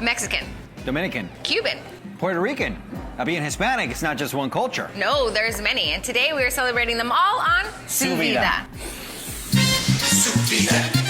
Mexican. Dominican. Cuban. Puerto Rican. Now, being Hispanic, it's not just one culture. No, there's many. And today we are celebrating them all on Su Vida. Su Vida.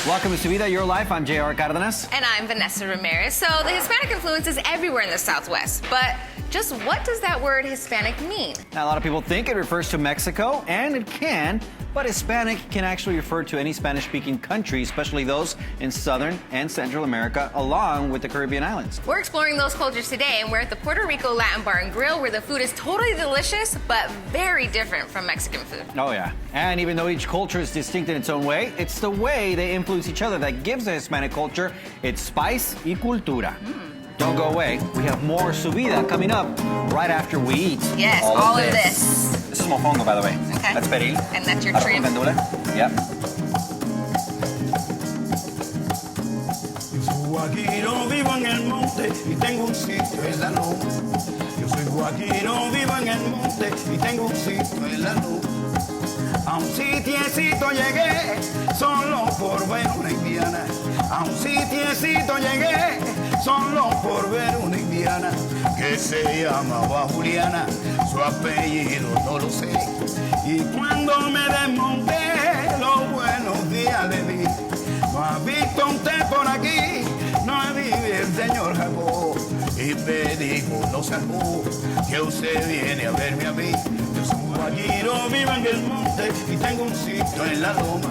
Welcome to Su Vida, Your Life. I'm J.R. Cardenas. And I'm Vanessa Ramirez. So the Hispanic influence is everywhere in the Southwest. But just what does that word Hispanic mean? Now, a lot of people think it refers to Mexico, and it can, but Hispanic can actually refer to any Spanish-speaking country, especially those in Southern and Central America, along with the Caribbean islands. We're exploring those cultures today, and we're at the Puerto Rico Latin Bar and Grill, where the food is totally delicious, but very different from Mexican food. Oh, yeah. And even though each culture is distinct in its own way, it's the way they influence each other that gives the Hispanic culture its spice y cultura. Don't go away. We have more Su Vida coming up right after we eat. Yes, all of this. This is mofongo, by the way. Okay. That's peril. And that's your Arroz trim. con gandula. Yep. Yo soy guajiro, vivo en el monte y tengo un sitio en la loma. Yo soy guajiro, vivo en el monte y tengo un sitio en la loma. A un sitiecito llegué solo por ver una indiana. A un sitiecito llegué solo por ver una indiana que se llamaba Juliana. Su apellido no lo sé. Y cuando me desmonté, los buenos días le di. No ha visto usted por aquí, no vive el señor Jacob. Y me dijo, no salvó, que usted viene a verme a mí. Yo soy guajiro, vivo en el monte y tengo un sitio en la loma.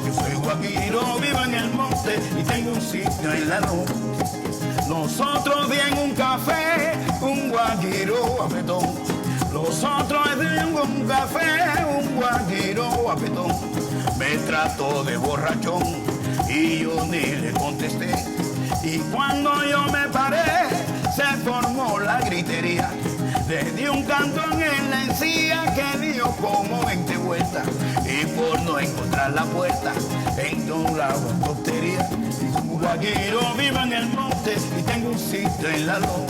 Yo soy guajiro, vivo en el monte y tengo un sitio en la loma. Nosotros di en un café, un guajiro apretón. Los otros di en un café, un guajiro apretón. Me trató de borrachón y yo ni le contesté. Y cuando yo me paré, se formó la gritería. Le di un cantón en la encía que dio como 20 vueltas. Y por no encontrar la puerta, entró la tontería. Y como guajiro vivo en el monte y tengo un sitio en la loma.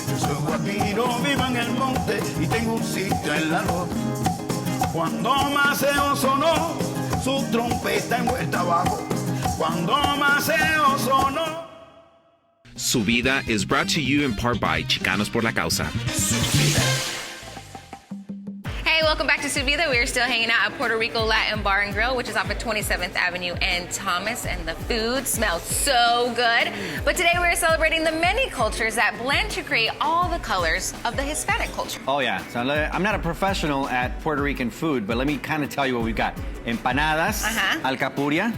Yo soy guajiro, vivo en el monte y tengo un sitio en la loma. Cuando Maceo sonó, su trompeta envuelta abajo. Cuando Maceo sonó. Su Vida is brought to you in part by Chicanos por la Causa. Hey, welcome back to Su Vida. We are still hanging out at Puerto Rico Latin Bar and Grill, which is off of 27th Avenue and Thomas, and the food smells so good. But today we are celebrating the many cultures that blend to create all the colors of the Hispanic culture. Oh, yeah. So I'm not a professional at Puerto Rican food, but let me kind of tell you what we've got. Empanadas, alcapurria.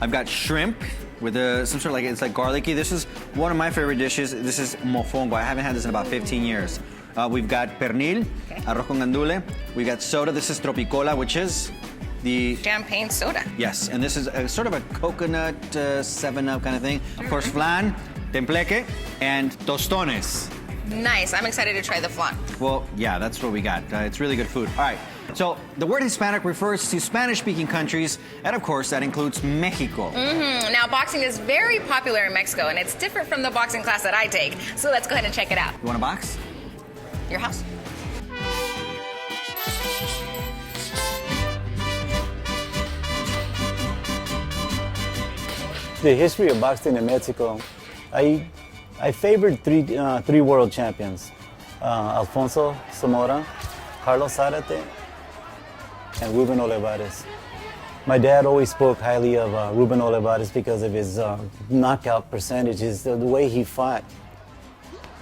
I've got shrimp with some sort of it's like garlicky. This is one of my favorite dishes. This is mofongo. I haven't had this in about 15 years. We've got pernil, arroz con gandule. We've got soda. This is tropicola, which is the Champagne soda. Yes, and this is sort of a coconut 7-Up kind of thing. Of course, flan, templeque, and tostones. Nice. I'm excited to try the flan. Well, yeah, that's what we got. It's really good food. All right. So the word Hispanic refers to Spanish-speaking countries, and of course, that includes Mexico. Now, boxing is very popular in Mexico, and it's different from the boxing class that I take. So let's go ahead and check it out. You want a box? Your house. The history of boxing in Mexico, I favored three world champions, Alfonso Zamora, Carlos Zarate, and Ruben Olivares. My dad always spoke highly of Ruben Olivares because of his knockout percentages, the way he fought.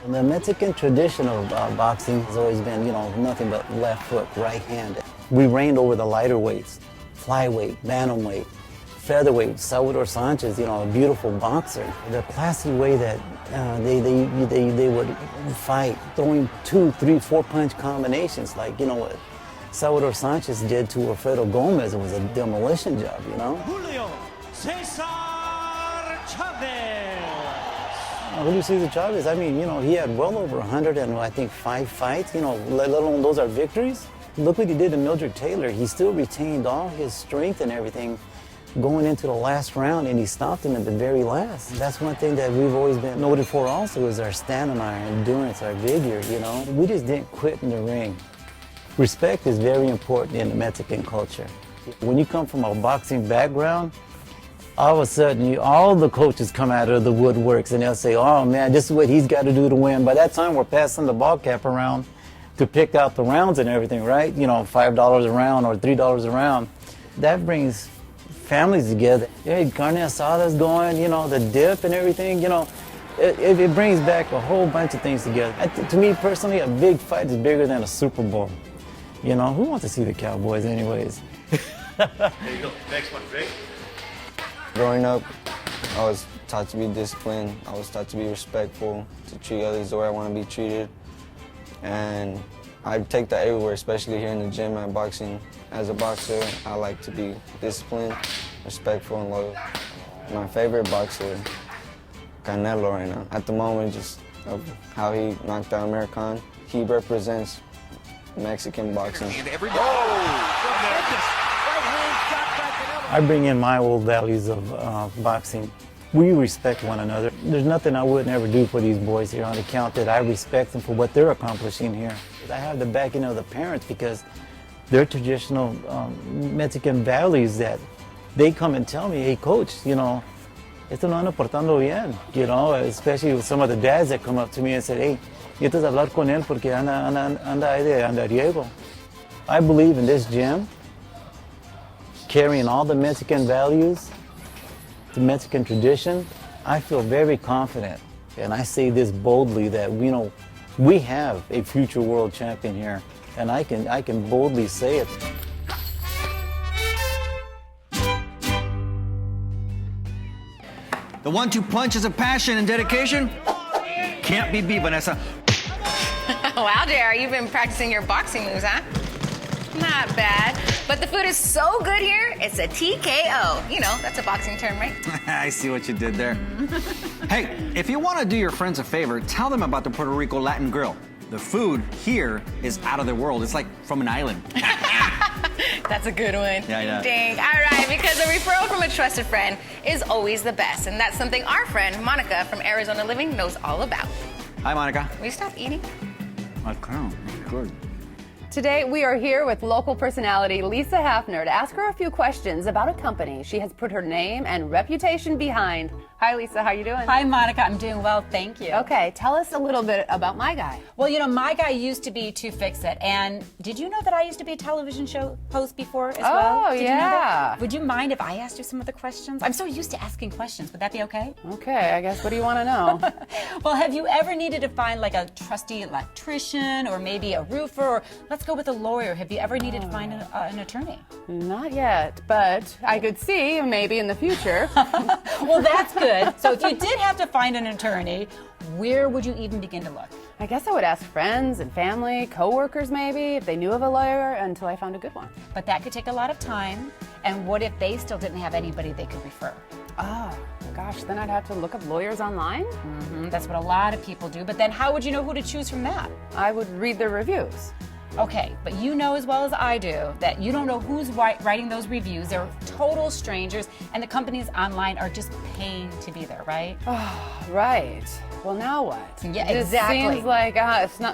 And the Mexican tradition of boxing has always been, nothing but left hook, right-handed. We reigned over the lighter weights, flyweight, bantamweight, featherweight. Salvador Sanchez, a beautiful boxer. The classy way that they would fight, throwing 2, 3, 4-punch combinations, like what Salvador Sanchez did to Alfredo Gomez. It was a demolition job, Julio Cesar Chavez. Julio Cesar Chavez, he had well over 105 fights, let alone those are victories. Look what he did to Mildred Taylor. He still retained all his strength and everything going into the last round, and he stopped him at the very last. That's one thing that we've always been noted for also, is our stamina, our endurance, our vigor, you know. We just didn't quit in the ring. Respect is very important in the Mexican culture. When you come from a boxing background, all of a sudden, all the coaches come out of the woodworks and they'll say, oh man, this is what he's got to do to win. By that time, we're passing the ball cap around to pick out the rounds and everything, right? You know, $5 a round or $3 a round. That brings families together. Hey, carne asada's going, you know, the dip and everything, you know. It brings back a whole bunch of things together. To me personally, a big fight is bigger than a Super Bowl. You know, who wants to see the Cowboys anyways? There you go. Next one, Rick. Growing up, I was taught to be disciplined. I was taught to be respectful, to treat others the way I want to be treated. And I take that everywhere, especially here in the gym at boxing. As a boxer, I like to be disciplined, respectful, and loyal. My favorite boxer, Canelo right now. At the moment, just of how he knocked out Amir Khan, he represents Mexican boxing. I bring in my old values of boxing. We respect one another. There's nothing I wouldn't ever do for these boys here on account that I respect them for what they're accomplishing here. I have the backing of the parents because they're traditional Mexican values that they come and tell me, hey coach, you know, esto no anda portando bien, you know, especially with some of the dads that come up to me and say, hey, y estás a hablar con él porque anda ahí de andariego. I believe in this gym, carrying all the Mexican values, the Mexican tradition. I feel very confident, and I say this boldly, that we have a future world champion here, and I can boldly say it. The 1-2 punch is a passion and dedication. Can't be beat, Vanessa. Wow, JR, you've been practicing your boxing moves, huh? Not bad. But the food is so good here, it's a TKO. You know, that's a boxing term, right? I see what you did there. Hey, if you want to do your friends a favor, tell them about the Puerto Rico Latin Grill. The food here is out of the world. It's like from an island. That's a good one. Yeah. Dang. All right, because a referral from a trusted friend is always the best. And that's something our friend, Monica from Arizona Living, knows all about. Hi, Monica. Will you stop eating? I can't. Good. Today, we are here with local personality Lisa Hafner to ask her a few questions about a company she has put her name and reputation behind. Hi, Lisa. How you doing? Hi, Monica. I'm doing well, thank you. Okay, tell us a little bit about My Guy. Well, you know, My Guy used to be To Fix It, and did you know that I used to be a television show host before as well? Did you know that? Would you mind if I asked you some of the questions? I'm so used to asking questions. Would that be okay? Okay, I guess. What do you want to know? Well, have you ever needed to find like a trusty electrician or maybe a roofer, or let's go with a lawyer. Have you ever needed to find an attorney? Not yet, but I could see maybe in the future. Well, that's good. So if you did have to find an attorney, where would you even begin to look? I guess I would ask friends and family, coworkers maybe, if they knew of a lawyer, until I found a good one. But that could take a lot of time. And what if they still didn't have anybody they could refer? Oh, gosh, then I'd have to look up lawyers online? That's what a lot of people do. But then how would you know who to choose from that? I would read their reviews. Okay, but you know as well as I do that you don't know who's writing those reviews. They're total strangers, and the companies online are just paying to be there, right? Oh, right. Well, now what? Yeah, it exactly. Seems like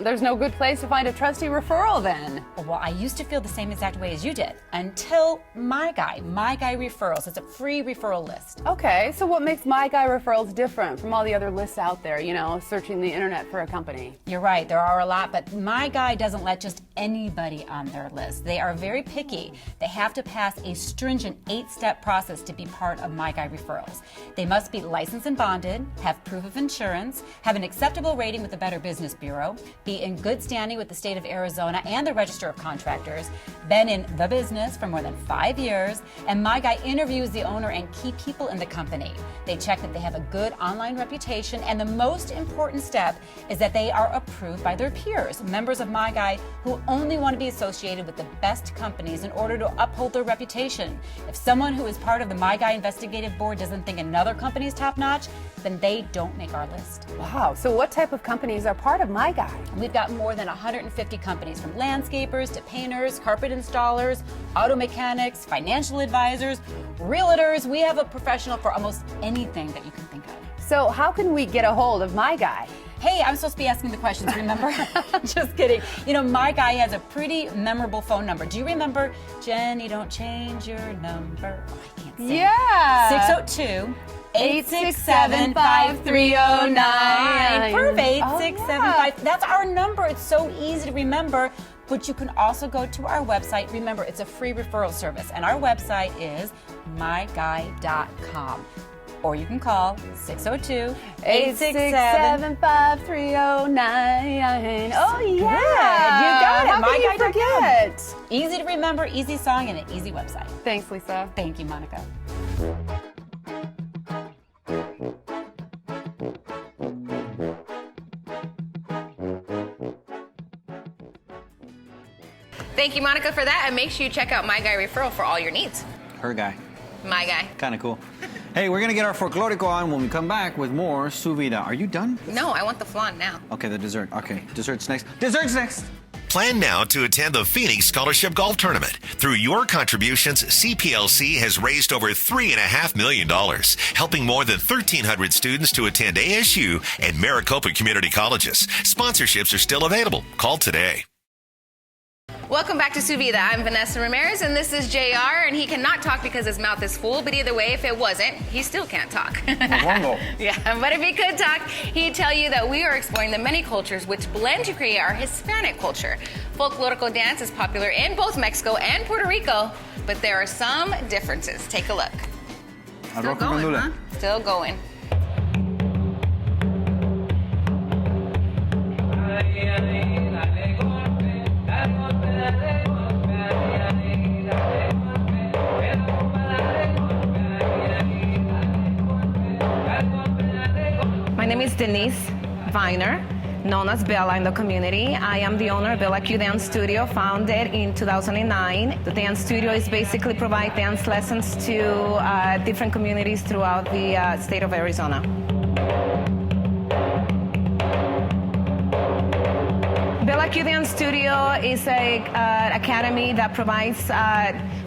there's no good place to find a trusty referral then. Well, I used to feel the same exact way as you did until My Guy Referrals. It's a free referral list. Okay, so what makes My Guy Referrals different from all the other lists out there, you know, searching the internet for a company? You're right, there are a lot, but My Guy doesn't let just anybody on their list. They are very picky. They have to pass a stringent 8-step process to be part of My Guy Referrals. They must be licensed and bonded, have proof of insurance, have an acceptable rating with the Better Business Bureau, be in good standing with the state of Arizona and the Register of Contractors, been in the business for more than 5 years, and My Guy interviews the owner and key people in the company. They check that they have a good online reputation, and the most important step is that they are approved by their peers, members of My Guy who only want to be associated with the best companies in order to uphold their reputation. If someone who is part of the My Guy Investigative Board doesn't think another company is top-notch, then they don't make our list. Wow. So what type of companies are part of My Guy? We've got more than 150 companies, from landscapers to painters, carpet installers, auto mechanics, financial advisors, realtors. We have a professional for almost anything that you can think of. So how can we get a hold of My Guy? Hey, I'm supposed to be asking the questions, remember? Just kidding. You know, My Guy has a pretty memorable phone number. Do you remember, Jenny, don't change your number? Oh, I can't sing. Yeah. 602-867-5309. Perfect. Oh, 8675. That's our number. It's so easy to remember. But you can also go to our website. Remember, it's a free referral service. And our website is myguy.com. Or you can call 602-867-5309. Oh, yeah. You got it. How can you forget? Easy to remember, easy song, and an easy website. Thanks, Lisa. Thank you, Monica. Thank you, Monica, for that. And make sure you check out My Guy Referral for all your needs. Her guy. My guy. Kind of cool. Hey, we're going to get our Folklorico on when we come back with more Su Vida. Are you done? No, I want the flan now. Okay, the dessert. Okay, dessert's next. Dessert's next! Plan now to attend the Phoenix Scholarship Golf Tournament. Through your contributions, CPLC has raised over $3.5 million, helping more than 1,300 students to attend ASU and Maricopa Community Colleges. Sponsorships are still available. Call today. Welcome back to Su Vida. I'm Vanessa Ramirez, and this is JR, and he cannot talk because his mouth is full, but either way, if it wasn't, he still can't talk. Yeah, but if he could talk, he'd tell you that we are exploring the many cultures which blend to create our Hispanic culture. Folklorico dance is popular in both Mexico and Puerto Rico, but there are some differences. Take a look. Still going, huh? Still going. My name is Denise Viner, known as Bella in the community. I am the owner of Bella Q Dance Studio, founded in 2009. The dance studio is basically provide dance lessons to different communities throughout the state of Arizona. Bella Q Dance Studio is an academy that provides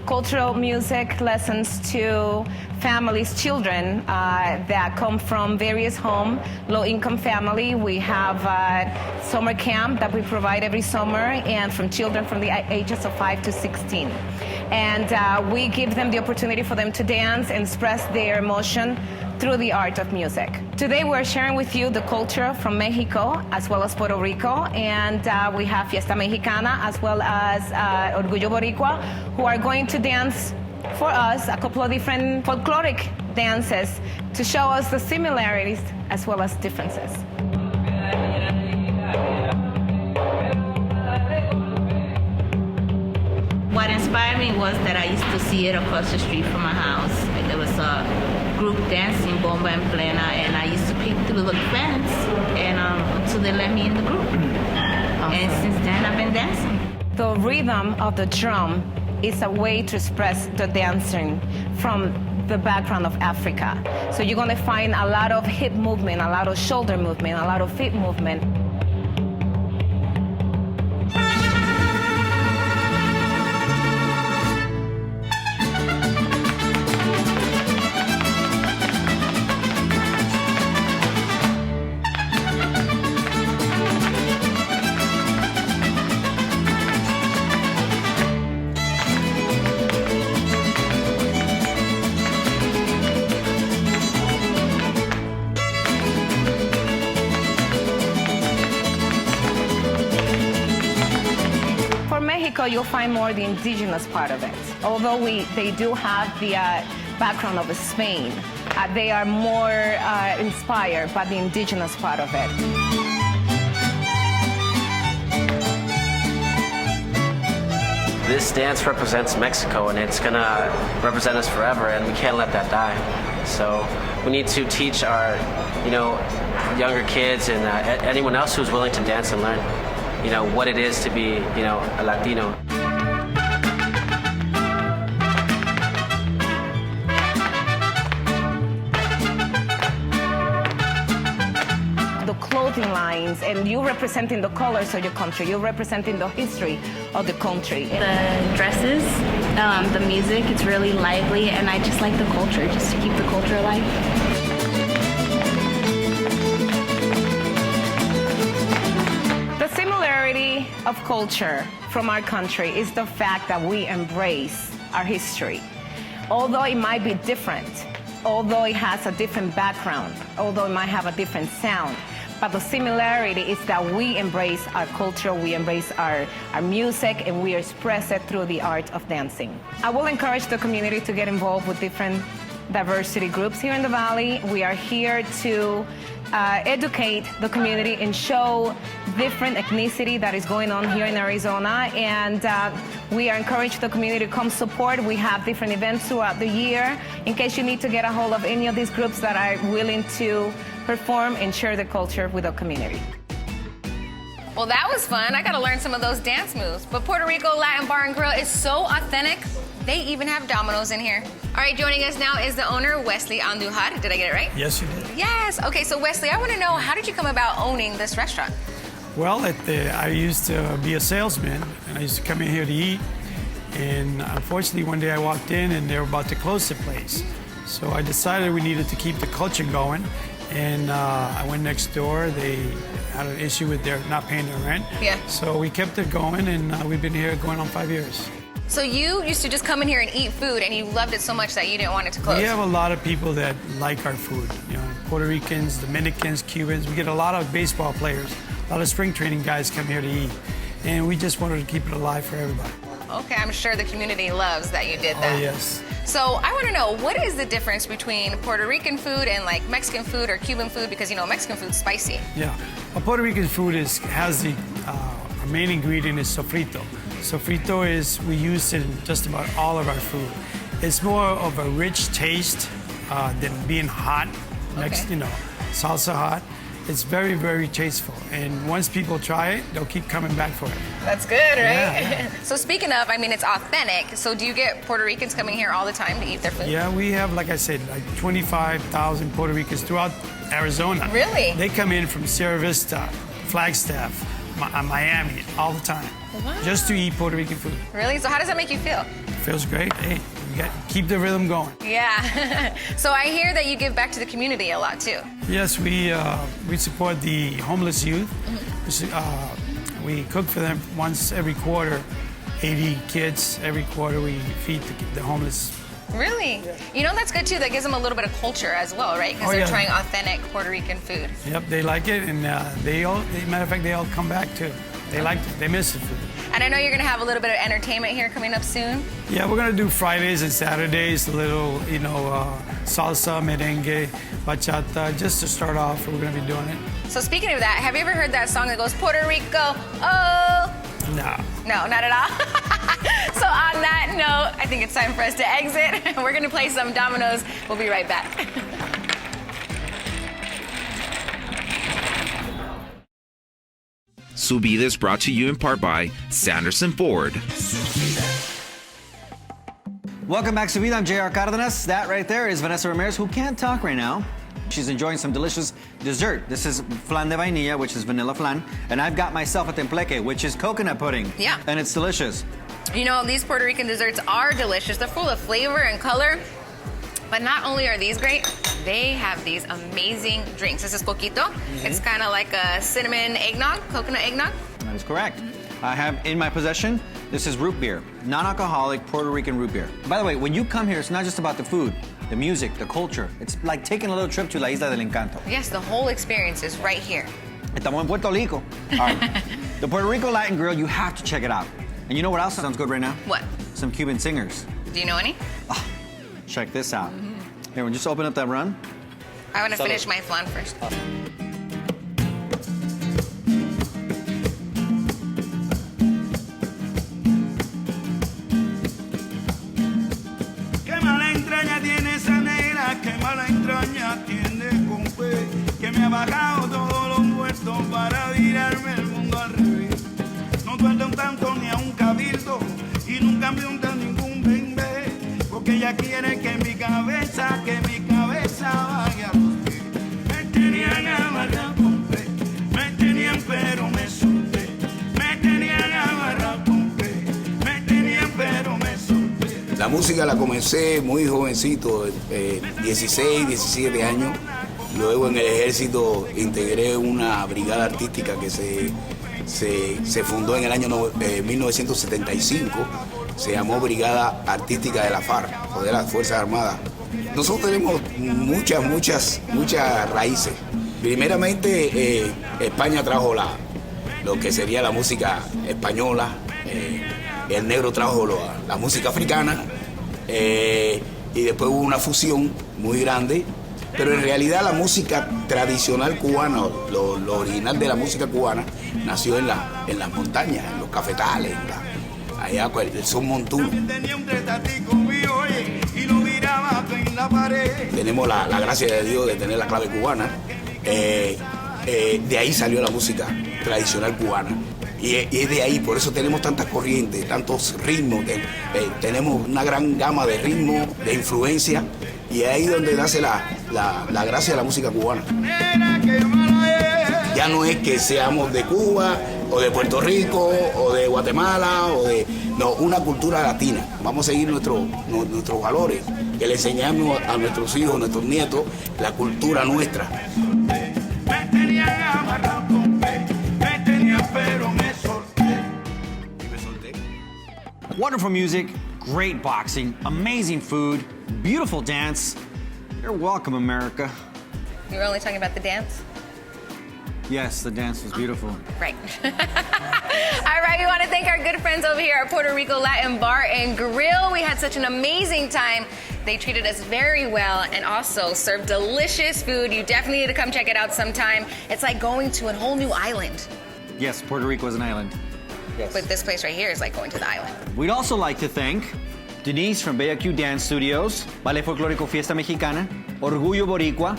cultural music lessons to families, children that come from various homes, low-income family. We have summer camp that we provide every summer, and from children from the ages of 5 to 16. And we give them the opportunity for them to dance and express their emotion through the art of music. Today we're sharing with you the culture from Mexico as well as Puerto Rico, and we have Fiesta Mexicana as well as Orgullo Boricua, who are going to dance for us a couple of different folkloric dances to show us the similarities as well as differences. What inspired me was that I used to see it across the street from my house. There was a group dancing bomba and plena, and I used to peek through the fence and until they let me in the group. Awesome. And since then I've been dancing. The rhythm of the drum is a way to express the dancing from the background of Africa. So you're gonna find a lot of hip movement, a lot of shoulder movement, a lot of feet movement. You'll find more the indigenous part of it. Although they do have the background of Spain, they are more inspired by the indigenous part of it. This dance represents Mexico, and it's gonna represent us forever, and we can't let that die. So we need to teach our, younger kids and anyone else who's willing to dance and learn. what it is to be, a Latino. The clothing lines, and you representing the colors of your country, you're representing the history of the country. The dresses, the music, it's really lively, and I just like the culture, just to keep the culture alive. The similarity of culture from our country is the fact that we embrace our history. Although it might be different, although it has a different background, although it might have a different sound, but the similarity is that we embrace our culture, we embrace our music, and we express it through the art of dancing. I will encourage the community to get involved with different diversity groups here in the Valley. We are here to educate the community and show different ethnicity that is going on here in Arizona, and we are encouraging the community to come support. We have different events throughout the year in case you need to get a hold of any of these groups that are willing to perform and share the culture with the community. Well, that was fun. I got to learn some of those dance moves. But Puerto Rico Latin Bar and Grill is so authentic. They even have Domino's in here. All right, joining us now is the owner, Wesley Andujar. Did I get it right? Yes, you did. Yes. Okay, so Wesley, I want to know, how did you come about owning this restaurant? Well, I used to be a salesman, and I used to come in here to eat. And unfortunately, one day I walked in, and they were about to close the place. So I decided we needed to keep the culture going. And I went next door. They had an issue with their not paying their rent. Yeah. So we kept it going, and we've been here going on 5 years. So you used to just come in here and eat food, and you loved it so much that you didn't want it to close. We have a lot of people that like our food. Puerto Ricans, Dominicans, Cubans. We get a lot of baseball players, a lot of spring training guys come here to eat. And we just wanted to keep it alive for everybody. Okay, I'm sure the community loves that you did that. Oh, yes. So I want to know, what is the difference between Puerto Rican food and like Mexican food or Cuban food? Because, Mexican food's spicy. Yeah. Well, Puerto Rican food has the our main ingredient is sofrito. Sofrito is, we use it in just about all of our food. It's more of a rich taste than being hot, salsa hot. It's very, very tasteful. And once people try it, they'll keep coming back for it. That's good, right? Yeah. So speaking of, it's authentic. So do you get Puerto Ricans coming here all the time to eat their food? Yeah, we have, like I said, like 25,000 Puerto Ricans throughout Arizona. Really? They come in from Sierra Vista, Flagstaff, Miami, all the time. Wow. Just to eat Puerto Rican food. Really? So how does that make you feel? Feels great. Hey, you got to keep the rhythm going. Yeah. So I hear that you give back to the community a lot too. Yes, we support the homeless youth. Mm-hmm. We cook for them once every quarter. 80 kids every quarter. We feed the homeless. Really? Yeah. That's good too. That gives them a little bit of culture as well, right? Because they're trying authentic Puerto Rican food. Yep, they like it, and matter of fact, they all come back too. They like it. They miss the food. And I know you're going to have a little bit of entertainment here coming up soon. Yeah, we're going to do Fridays and Saturdays, a little, salsa, merengue, bachata, just to start off. We're going to be doing it. So speaking of that, have you ever heard that song that goes, Puerto Rico, oh? No. No, not at all. So on that note, I think it's time for us to exit. We're going to play some dominoes. We'll be right back. Su Vida is brought to you in part by Sanderson Ford. Welcome back to Vida. I'm JR Cardenas. That right there is Vanessa Ramirez, who can't talk right now. She's enjoying some delicious dessert. This is flan de vainilla, which is vanilla flan. And I've got myself a templeque, which is coconut pudding. Yeah. And it's delicious. These Puerto Rican desserts are delicious. They're full of flavor and color. But not only are these great, they have these amazing drinks. This is coquito. Mm-hmm. It's kind of like a cinnamon eggnog, coconut eggnog. That is correct. I have in my possession, this is root beer, non-alcoholic Puerto Rican root beer. By the way, when you come here, it's not just about the food, the music, the culture. It's like taking a little trip to La Isla del Encanto. Yes, the whole experience is right here. Estamos en Puerto Rico. All right. The Puerto Rico Latin Grill, you have to check it out. And you know what else sounds good right now? What? Some Cuban singers. Do you know any? Oh, check this out. Here, just open up that run. I want to finish my flan first. Qué mala entraña tiene esa negra, qué mala entraña tiene con fe, que me ha bajado todos los muertos para virarme el mundo al revés. música la comencé muy jovencito, 16, 17 años. Luego en el ejército integré una brigada artística que se fundó en el año 1975. Se llamó Brigada Artística de la FARC, o de las Fuerzas Armadas. Nosotros tenemos muchas raíces. Primeramente, España trajo lo que sería la música española, el negro trajo la música africana, y después hubo una fusión muy grande, pero en realidad la música tradicional cubana, lo original de la música cubana, nació en las montañas, en los cafetales, allá el son montuno. Tenemos la gracia de Dios de tener la clave cubana. De ahí salió la música tradicional cubana. Y es de ahí, por eso tenemos tantas corrientes, tantos ritmos, tenemos una gran gama de ritmos, de influencia, y es ahí donde nace la gracia de la música cubana. Ya no es que seamos de Cuba, o de Puerto Rico, o de Guatemala, no, una cultura latina. Vamos a seguir nuestros valores, que le enseñamos a nuestros hijos, a nuestros nietos, la cultura nuestra. Wonderful music, great boxing, amazing food, beautiful dance. You're welcome, America. You were only talking about the dance? Yes, the dance was beautiful. Right. All right, we want to thank our good friends over here at Puerto Rico Latin Bar and Grill. We had such an amazing time. They treated us very well and also served delicious food. You definitely need to come check it out sometime. It's like going to a whole new island. Yes, Puerto Rico is an island. Yes. But this place right here is like going to the island. We'd also like to thank Denise from Q Dance Studios, Ballet Folklorico Fiesta Mexicana, Orgullo Boricua,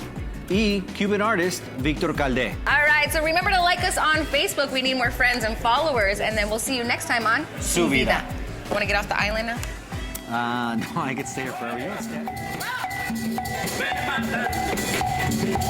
y Cuban artist Victor Caldee. All right, so remember to like us on Facebook. We need more friends and followers, and then we'll see you next time on Su Vida. You want to get off the island now? No, I could stay here forever. You want to stay?